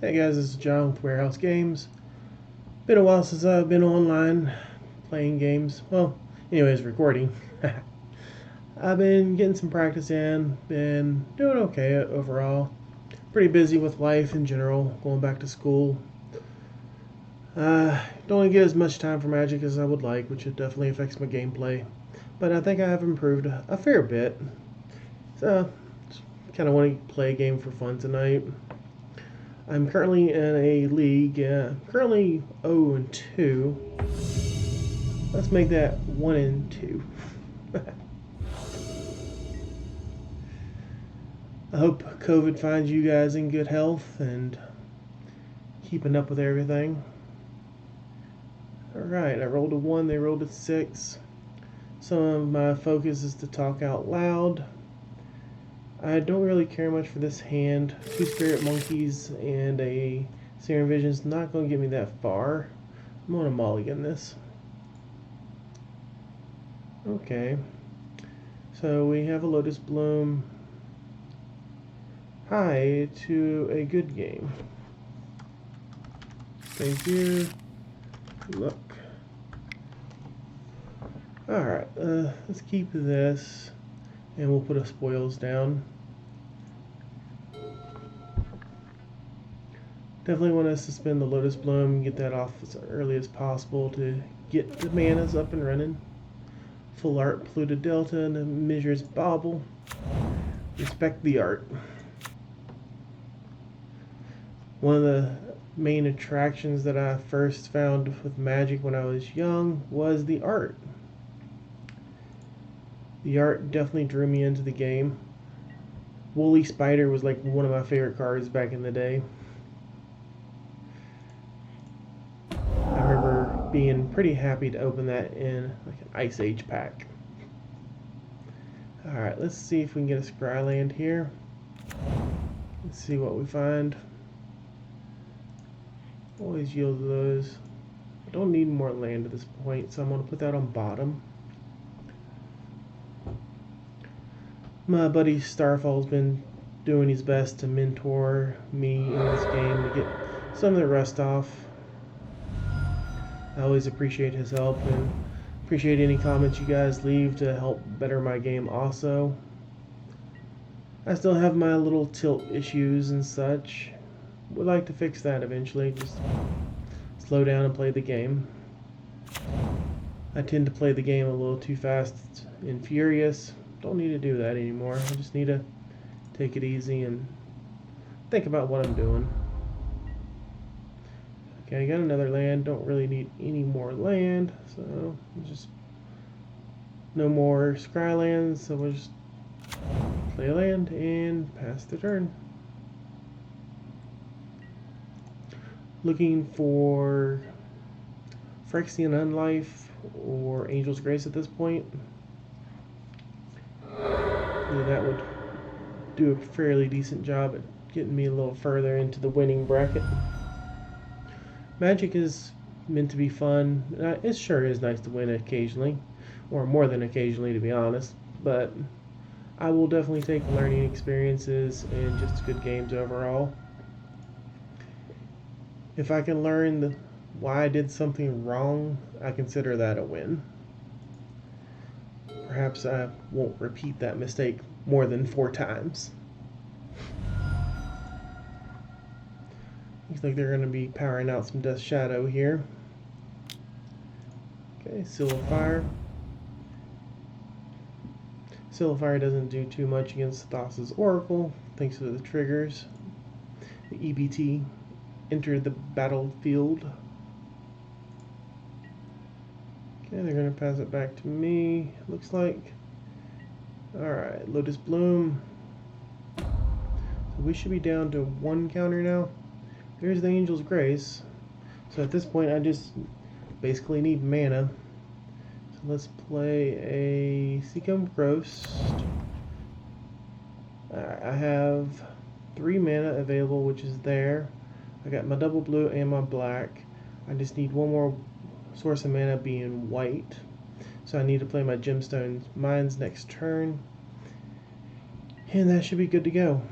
Hey guys, this is John with Warehouse Games. Been a while since I've been online playing games. Well, anyways, recording. I've been getting some practice in, been doing okay overall. Pretty busy with life in general, going back to school. Don't get as much time for Magic as I would like, which it definitely affects my gameplay. But I think I have improved a fair bit. So, kind of want to play a game for fun tonight. I'm currently in a league, currently 0-2. Let's make that 1-2. I hope COVID finds you guys in good health and keeping up with everything. Alright, I rolled a 1, they rolled a 6. Some of my focus is to talk out loud. I don't really care much for this hand. 2 Spirit Monkeys and a Serum Vision is not going to get me that far. I'm going to mulligan this. Okay. So we have a Lotus Bloom. Hi to a good game. Thank you. Look. Alright, let's keep this. And we'll put a spoils down. Definitely want to suspend the Lotus Bloom, get that off as early as possible to get the manas up and running. Full art Pluto Delta and the Measure's Bauble. Respect the art. One of the main attractions that I first found with Magic when I was young was the art. The art definitely drew me into the game. Woolly Spider was like one of my favorite cards back in the day. I remember being pretty happy to open that in like an Ice Age pack. Alright, let's see if we can get a Scryland here. Let's see what we find. Always yield those. I don't need more land at this point, so I'm going to put that on bottom. My buddy Starfall's been doing his best to mentor me in this game to get some of the rust off. I always appreciate his help and appreciate any comments you guys leave to help better my game also. I still have my little tilt issues and such. Would like to fix that eventually, just slow down and play the game. I tend to play the game a little too fast and furious. Don't need to do that anymore. I just need to take it easy and think about what I'm doing. Okay, I got another land. Don't really need any more land, so just no more Scrylands, so we'll just play a land and pass the turn. Looking for Phyrexian Unlife or Angel's Grace at this point. That would do a fairly decent job at getting me a little further into the winning bracket. Magic is meant to be fun. It sure is nice to win occasionally, or more than occasionally to be honest, but I will definitely take learning experiences and just good games overall. If I can learn why I did something wrong, I consider that a win. Perhaps I won't repeat that mistake more than 4 times. Looks like they're going to be powering out some Death Shadow here. Okay, Seal of Fire. Seal of Fire doesn't do too much against Thassa's Oracle, thanks to the triggers. The EBT entered the battlefield. Okay, they're going to pass it back to me, looks like. Alright, Lotus Bloom. So we should be down to 1 counter now. There's the Angel's Grace. So at this point I just basically need mana. So let's play a Seacombe Ghost. I have 3 mana available, which is there. I got my double blue and my black. I just need one more source of mana, being white. So I need to play my Gemstone Mines next turn. And that should be good to go.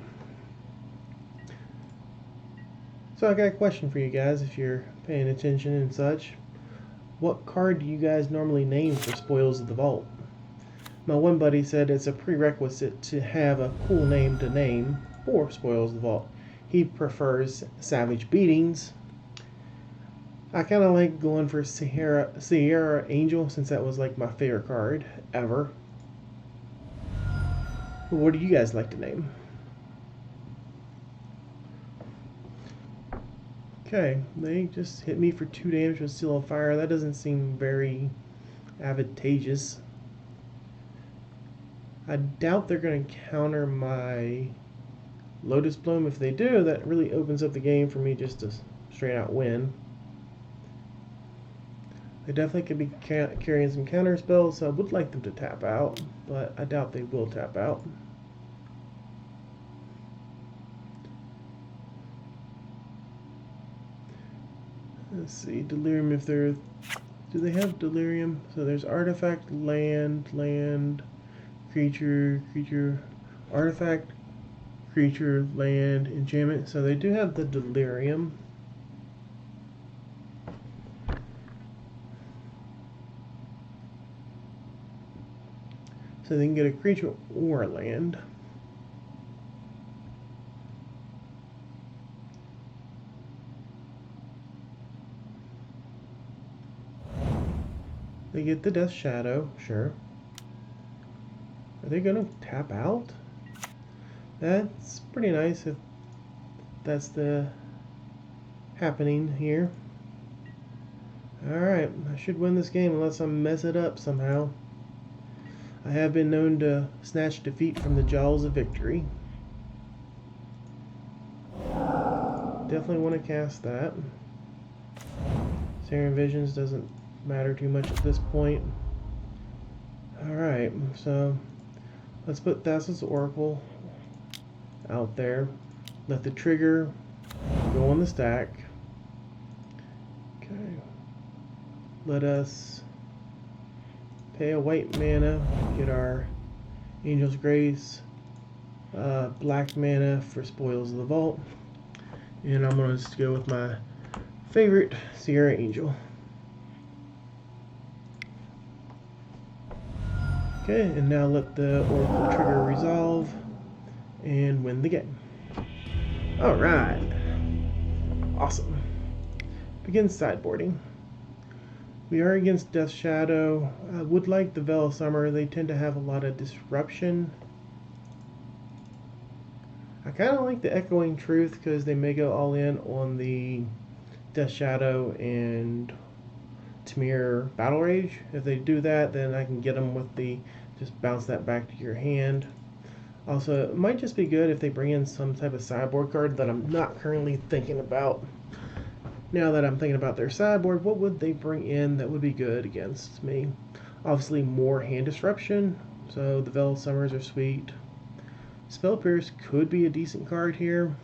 So I got a question for you guys if you're paying attention and such. What card do you guys normally name for Spoils of the Vault? My one buddy said it's a prerequisite to have a cool name to name for Spoils of the Vault. He prefers Savage Beatings. I kind of like going for Sierra Angel since that was like my favorite card ever. What do you guys like to name? Okay, they just hit me for 2 damage with Seal of Fire. That doesn't seem very advantageous. I doubt they're going to counter my Lotus Bloom. If they do, that really opens up the game for me just to straight out win. They definitely could be carrying some counter spells, so I would like them to tap out, but I doubt they will tap out. Let's see, Delirium, if they're... Do they have Delirium? So there's Artifact, Land, Creature, Artifact, Creature, Land, Enchantment. So they do have the Delirium. So they can get a creature or a land. They get the Death Shadow, sure. Are they going to tap out? That's pretty nice if that's the happening here. Alright, I should win this game unless I mess it up somehow. I have been known to snatch defeat from the jaws of victory. Definitely want to cast that. Serum Visions doesn't matter too much at this point. Alright, so let's put Thassa's Oracle out there. Let the trigger go on the stack. Okay. Let us pay a white mana, get our Angel's Grace, black mana for Spoils of the Vault, and I'm going to go with my favorite Sierra Angel. Okay, and now let the Oracle trigger resolve and win the game. Alright. Awesome. Begin sideboarding. We are against Death Shadow. I would like the Veil of Summer. They tend to have a lot of disruption. I kind of like the Echoing Truth because they may go all in on the Death Shadow and Tamir Battle Rage. If they do that, then I can get them with the just bounce that back to your hand. Also, it might just be good if they bring in some type of sideboard card that I'm not currently thinking about. Now that I'm thinking about their sideboard, what would they bring in that would be good against me? Obviously, more hand disruption, so the Veil Summers are sweet. Spell Pierce could be a decent card here,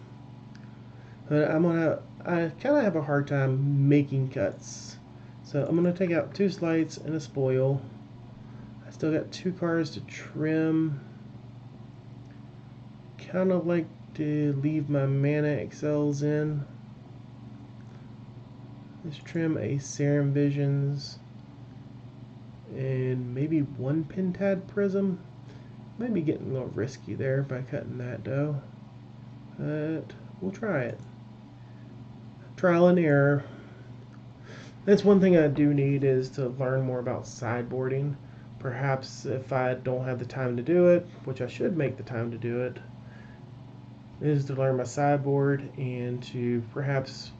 but I kind of have a hard time making cuts. So I'm gonna take out 2 Slights and a Spoil. I still got 2 cards to trim. Kind of like to leave my mana excels in. Let's trim a Serum Visions and maybe 1 Pentad Prism. Might be getting a little risky there by cutting that though, but we'll try it. Trial and error. That's one thing I do need is to learn more about sideboarding. Perhaps if I don't have the time to do it, which I should make the time to do it, is to learn my sideboard and to perhaps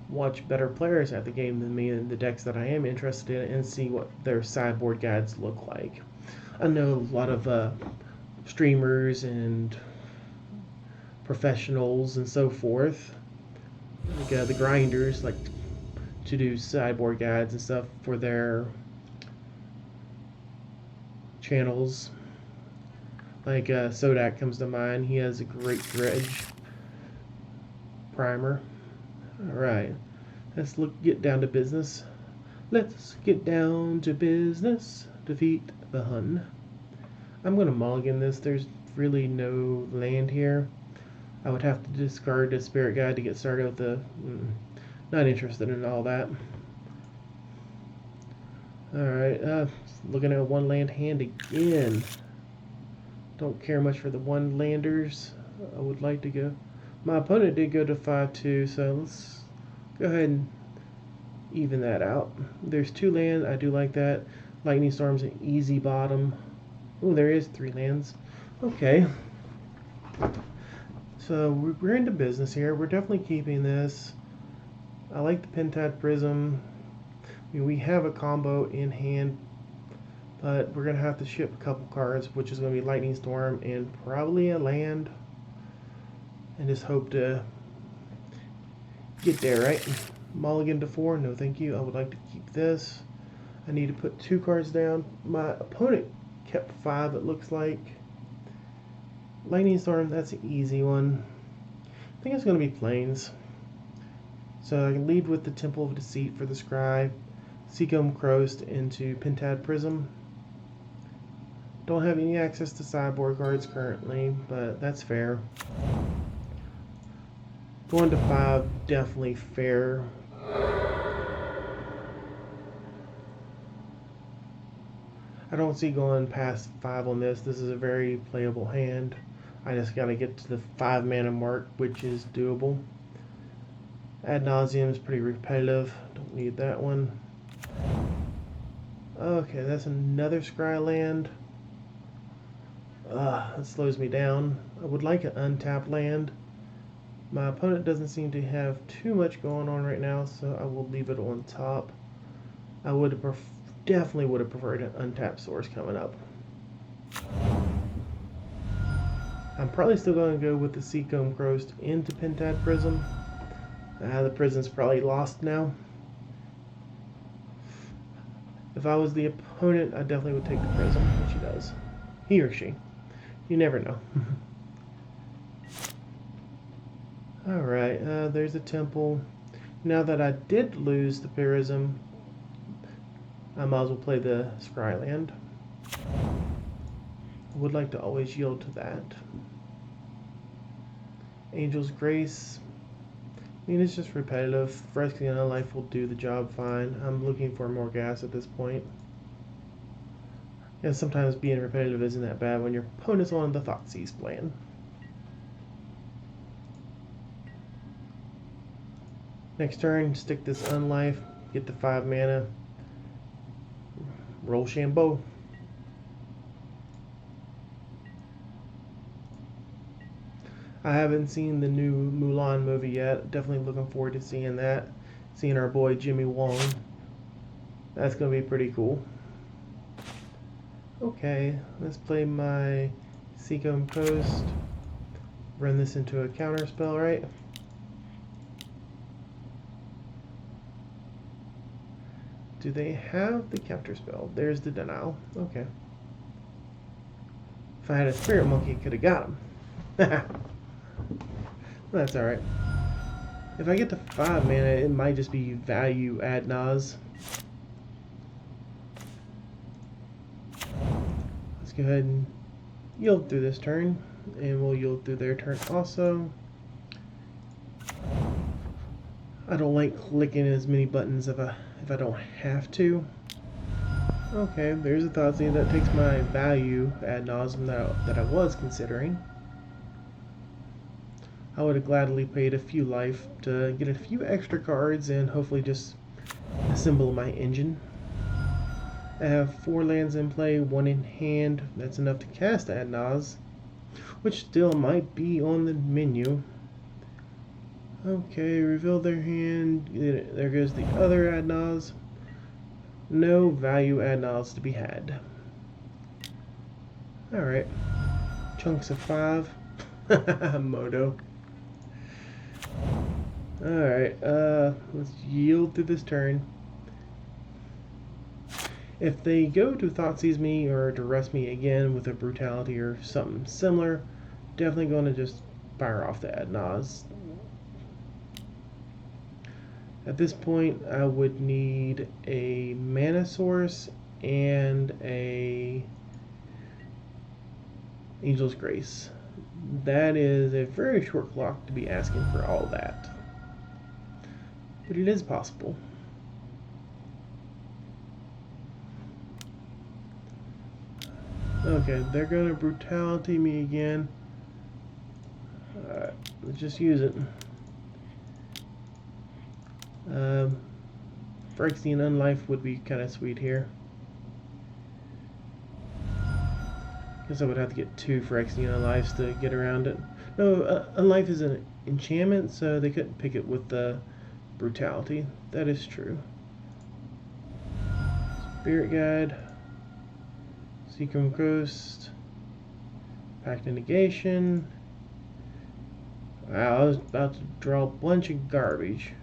watch better players at the game than me and the decks that I am interested in and see what their sideboard guides look like. I know a lot of streamers and professionals and so forth, like the grinders, like to do sideboard guides and stuff for their channels. Like Sodak comes to mind. He has a great dredge primer. Alright, let's get down to business. Let's get down to business. Defeat the Hun. I'm going to mulligan this. There's really no land here. I would have to discard the Spirit Guide to get started with the... not interested in all that. Alright, looking at a one land hand again. Don't care much for the one landers. I would like to go... My opponent did go to 5-2, so let's go ahead and even that out. There's 2 land, I do like that. Lightning Storm's an easy bottom. Oh, there is 3 lands. Okay. So we're into business here. We're definitely keeping this. I like the Pentad Prism. I mean, we have a combo in hand, but we're going to have to ship a couple cards, which is going to be Lightning Storm and probably a land. And just hope to get there, right? Mulligan to 4. No, thank you. I would like to keep this. I need to put 2 cards down. My opponent kept 5, it looks like. Lightning Storm, that's an easy one. I think it's going to be Plains. So I can lead with the Temple of Deceit for the Scry. Seacombe Croast into Pentad Prism. Don't have any access to sideboard cards currently, but that's fair. Going to 5, definitely fair. I don't see going past 5 on this. This is a very playable hand. I just gotta get to the 5 mana mark, which is doable. Ad Nauseam is pretty repetitive. Don't need that one. Okay, that's another Scry land. That slows me down. I would like an untapped land. My opponent doesn't seem to have too much going on right now, so I will leave it on top. I would have definitely would have preferred an untapped source coming up. I'm probably still going to go with the Seacombe Croast into Pentad Prism. The prison's probably lost now. If I was the opponent, I definitely would take the prism, which he does. He or she. You never know. Alright, there's a temple. Now that I did lose the prism, I might as well play the Scryland. I would like to always yield to that. Angel's Grace. I mean, it's just repetitive. Frescina Life will do the job fine. I'm looking for more gas at this point. And sometimes being repetitive isn't that bad when your opponent's on the Thoughtseize plan. Next turn, stick this Unlife, get the 5 mana. Roll Shambo. I haven't seen the new Mulan movie yet. Definitely looking forward to seeing that. Seeing our boy Jimmy Wong. That's going to be pretty cool. Okay, let's play my Seacombe Coast. Run this into a counter spell, right? Do they have the counter spell? There's the denial. Okay. If I had a Spirit Monkey, I could have got him. That's alright. If I get to 5 mana, it might just be value Ad Nas. Let's go ahead and yield through this turn, and we'll yield through their turn also. I don't like clicking as many buttons if I don't have to. Okay, there's a Thoughtseize that takes my value Ad Nauseam that I was considering. I would have gladly paid a few life to get a few extra cards and hopefully just assemble my engine. I have 4 lands in play, 1 in hand. That's enough to cast Ad Nas, which still might be on the menu. Okay, reveal their hand. There goes the other Ad Nas. No value Ad Nas to be had. Alright. Chunks of 5. Moto. Alright, let's yield through this turn. If they go to Thoughtseize me or to rest me again with a Brutality or something similar, definitely going to just fire off the Ad Nas. At this point, I would need a mana source and a Angel's Grace. that is a very short clock to be asking for all that. But it is possible. Okay, they're gonna brutality me again. Alright, let's just use it. Phyrexian Unlife would be kind of sweet here. Guess I would have to get 2 Phyrexian Unlifes to get around it. No, Unlife is an enchantment, so they couldn't pick it with the brutality. That is true. Spirit Guide. Seacrum Ghost. Pact of Negation. Wow, I was about to draw a bunch of garbage.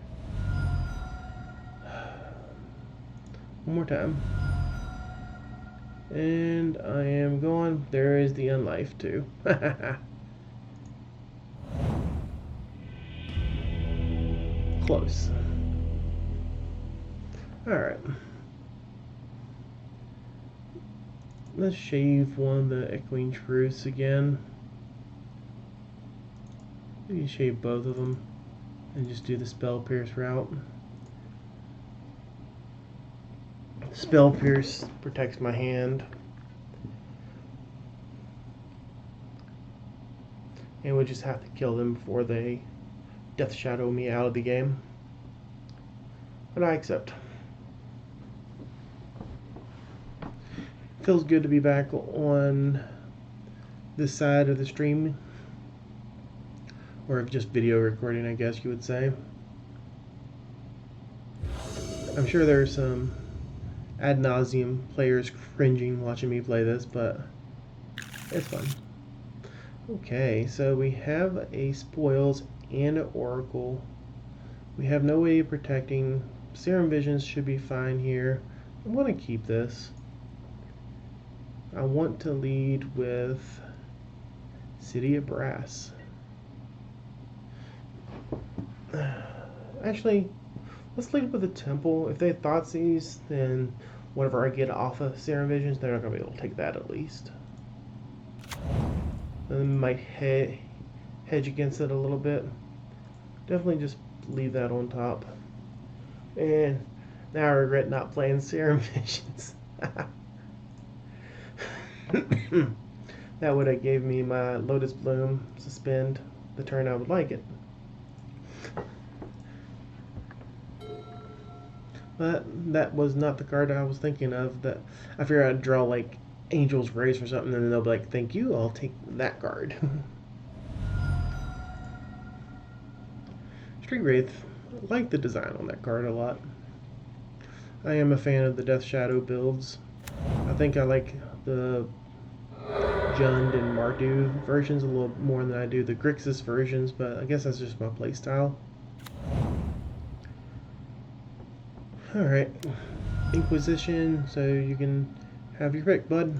One more time. And I am going. There is the Unlife too. Close. Alright. Let's shave one of the Echoing Truths again. Maybe shave both of them and just do the Spell Pierce route. Spell Pierce protects my hand. And we just have to kill them before they Death Shadow me out of the game. But I accept. Feels good to be back on this side of the stream. Or just video recording, I guess you would say. I'm sure there are some ad nauseum players cringing watching me play this, but it's fun. Okay, so we have a Spoils and an Oracle. We have no way of protecting. Serum Visions should be fine here. I'm going to keep this. I want to lead with City of Brass. Actually, let's lead with a Temple. If they Thoughtseize, then whatever I get off of Serum Visions, they're not going to be able to take that at least. And might hedge against it a little bit. Definitely just leave that on top. And now I regret not playing Serum Visions. That would have gave me my Lotus Bloom suspend the turn I would like it. But that was not the card I was thinking of. That I figured I'd draw like Angel's Grace or something, and then they'll be like, "Thank you, I'll take that card." Street Wraith, I like the design on that card a lot. I am a fan of the Death Shadow builds. I think I like the Jund and Mardu versions a little more than I do the Grixis versions, but I guess that's just my playstyle. Alright, Inquisition, so you can have your pick, bud.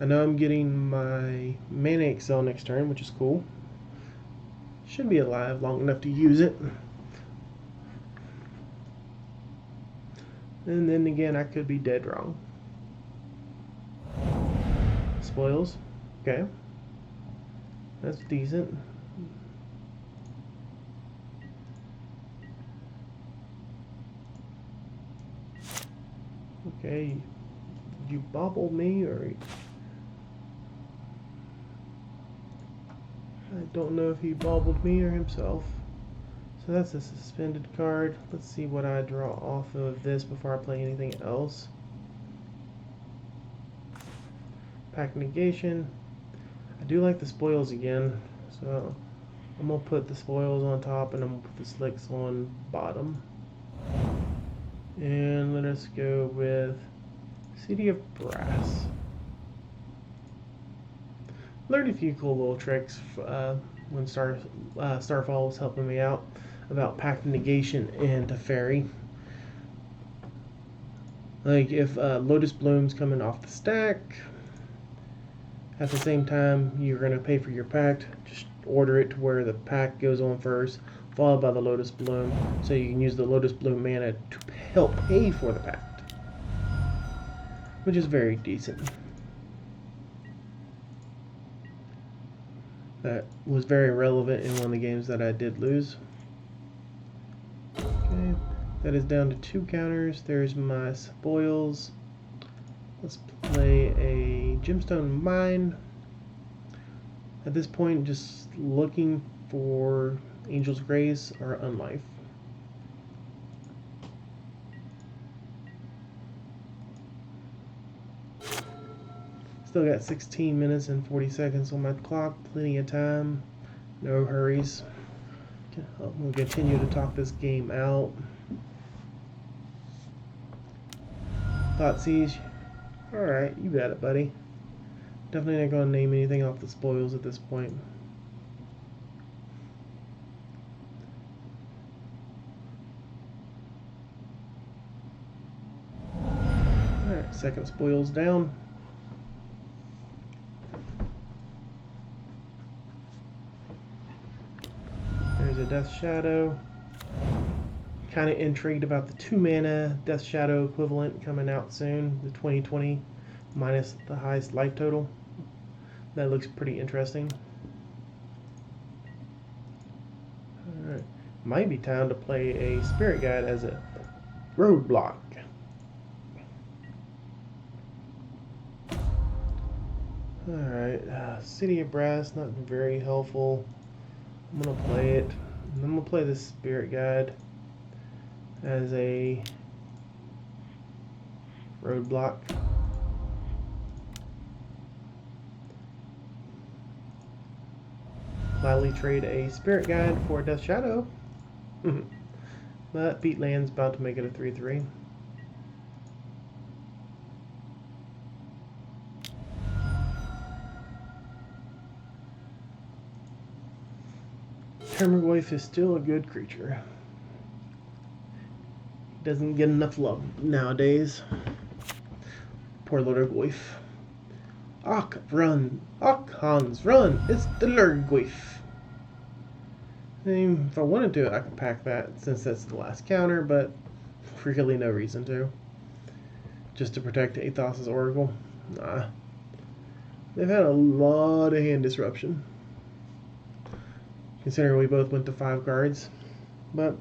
I know I'm getting my Mana Excel next turn, which is cool. Should be alive long enough to use it. And then again, I could be dead wrong. Spoils. Okay. That's decent. Okay. You bobbled me, or... I don't know if he bobbled me or himself. So that's a suspended card. Let's see what I draw off of this before I play anything else. Pact Negation. I do like the Spoils again, so I'm going to put the Spoils on top and I'm going to put the Slicks on bottom. And let us go with City of Brass. Learned a few cool little tricks when Starfall was helping me out about Pact Negation and Teferi. Like if Lotus Bloom's coming off the stack, at the same time you're going to pay for your Pact, just order it to where the Pact goes on first, followed by the Lotus Bloom, so you can use the Lotus Bloom mana to help pay for the Pact, which is very decent. that was very relevant in one of the games that I did lose. Okay, that is down to 2 counters. There's my spoils. Let's play a gemstone mine. At this point, just looking for Angel's Grace or Unlife. Still got 16 minutes and 40 seconds on my clock. Plenty of time. No hurries. We'll continue to talk this game out. Thoughtseize. Alright, you got it, buddy. Definitely not going to name anything off the spoils at this point. Alright, second spoils down. There's a Death Shadow. Kind of intrigued about the 2 mana Death Shadow equivalent coming out soon. The 2020 minus the highest life total. That looks pretty interesting. Alright. Might be time to play a Spirit Guide as a roadblock. Alright, City of Brass, not very helpful. I'm going to play it. I'm going to play this Spirit Guide as a roadblock. Gladly trade a Spirit Guide for a Death Shadow. But beat land's about to make it a 3/3. Termaggoyf is still a good creature. Doesn't get enough love nowadays. Poor little Goyf. Ach, run! Ach, Hans, run! It's the Lurgoyf. I mean, if I wanted to, I could pack that since that's the last counter, but really no reason to. Just to protect Athos' Oracle? Nah. They've had a lot of hand disruption, considering we both went to 5 cards. But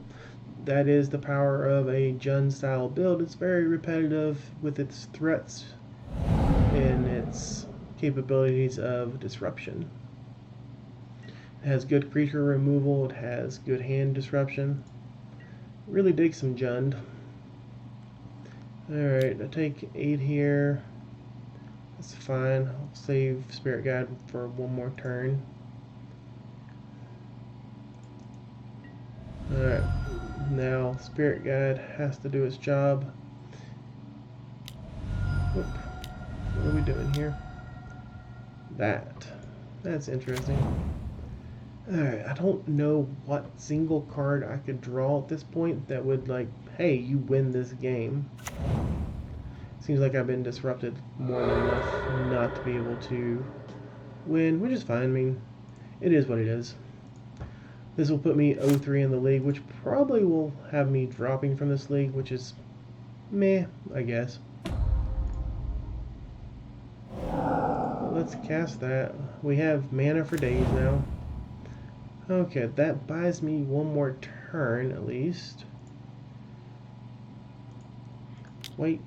that is the power of a Jund style build. It's very repetitive with its threats and its capabilities of disruption. It has good creature removal, it has good hand disruption. Really dig some Jund. Alright, I take 8 here. That's fine. I'll save Spirit Guide for one more turn. Alright, now Spirit Guide has to do its job. Oop. What are we doing here? That's interesting. Alright, I don't know what single card I could draw at this point that would, like, hey, you win this game. Seems like I've been disrupted more than enough not to be able to win, which is fine. I mean, it is what it is. This will put me 0-3 in the league, which probably will have me dropping from this league, which is meh, I guess. But let's cast that. We have mana for days now. Okay, that buys me one more turn at least. Wait.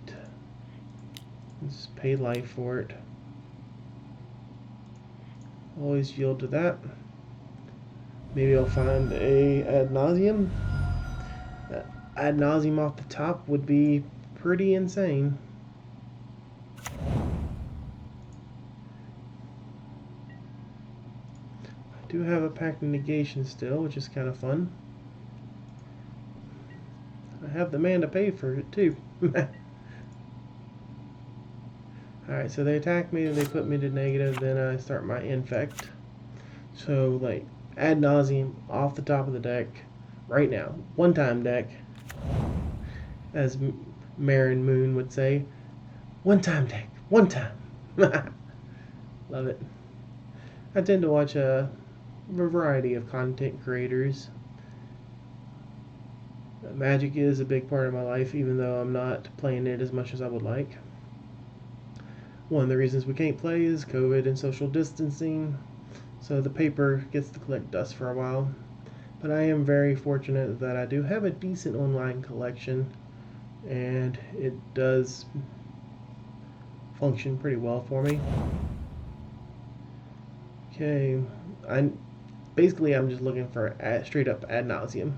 Let's pay life for it. Always yield to that. Maybe I'll find a Ad Nauseam. Ad Nauseam off the top would be pretty insane. I do have a Pact of Negation still, which is kind of fun. I have the man to pay for it too. Alright, so they attack me, they put me to negative, then I start my infect. So, like, Ad Nauseam off the top of the deck right now. One-time deck, as Marin Moon would say. One-time deck. One time. Love it. I tend to watch a variety of content creators. Magic is a big part of my life, even though I'm not playing it as much as I would like. One of the reasons we can't play is COVID and social distancing. so the paper gets to collect dust for a while. But I am very fortunate that I do have a decent online collection, and it does function pretty well for me. Okay, I'm just looking for straight up ad nauseum.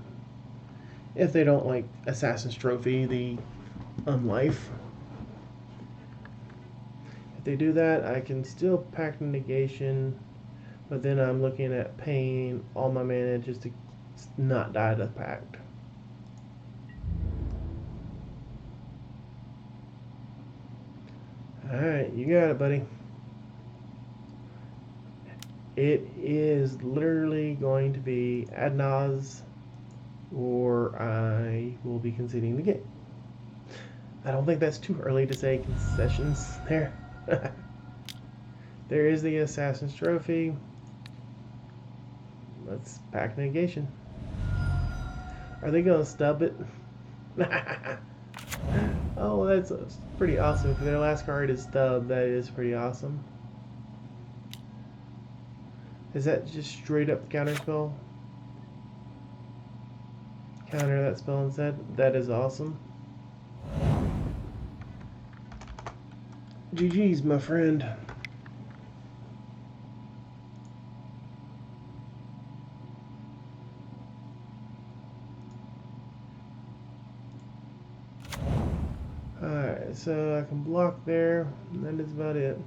If they don't like Assassin's Trophy, the Unlife. If they do that, I can still pack negation, but then I'm looking at paying all my mana just to not die to pact. Alright, you got it, buddy. It is literally going to be Ad Nas, or I will be conceding the game. I don't think that's too early to say concessions there. There is the Assassin's Trophy. Let's pack negation. Are they going to stub it? Oh, that's pretty awesome. If their last card is stub, that is pretty awesome. Is that just straight up counter spell? Counter that spell instead? That is awesome. GG's, my friend. Alright, so I can block there, and that is about it.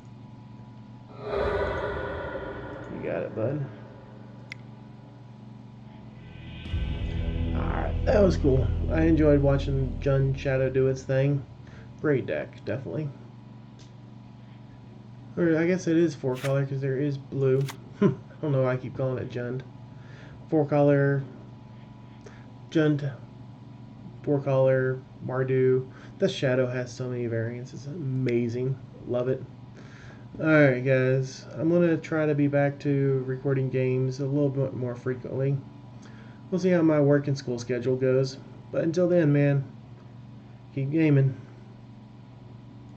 You got it, bud. Alright, that was cool. I enjoyed watching Jund Shadow do its thing. Great deck, definitely. Or I guess it is 4-color because there is blue. I don't know why I keep calling it Jund. 4-color, Jund, 4-color, Mardu. The Shadow has so many variants. It's amazing. Love it. Alright guys, I'm going to try to be back to recording games a little bit more frequently. We'll see how my work and school schedule goes. But until then, man, keep gaming.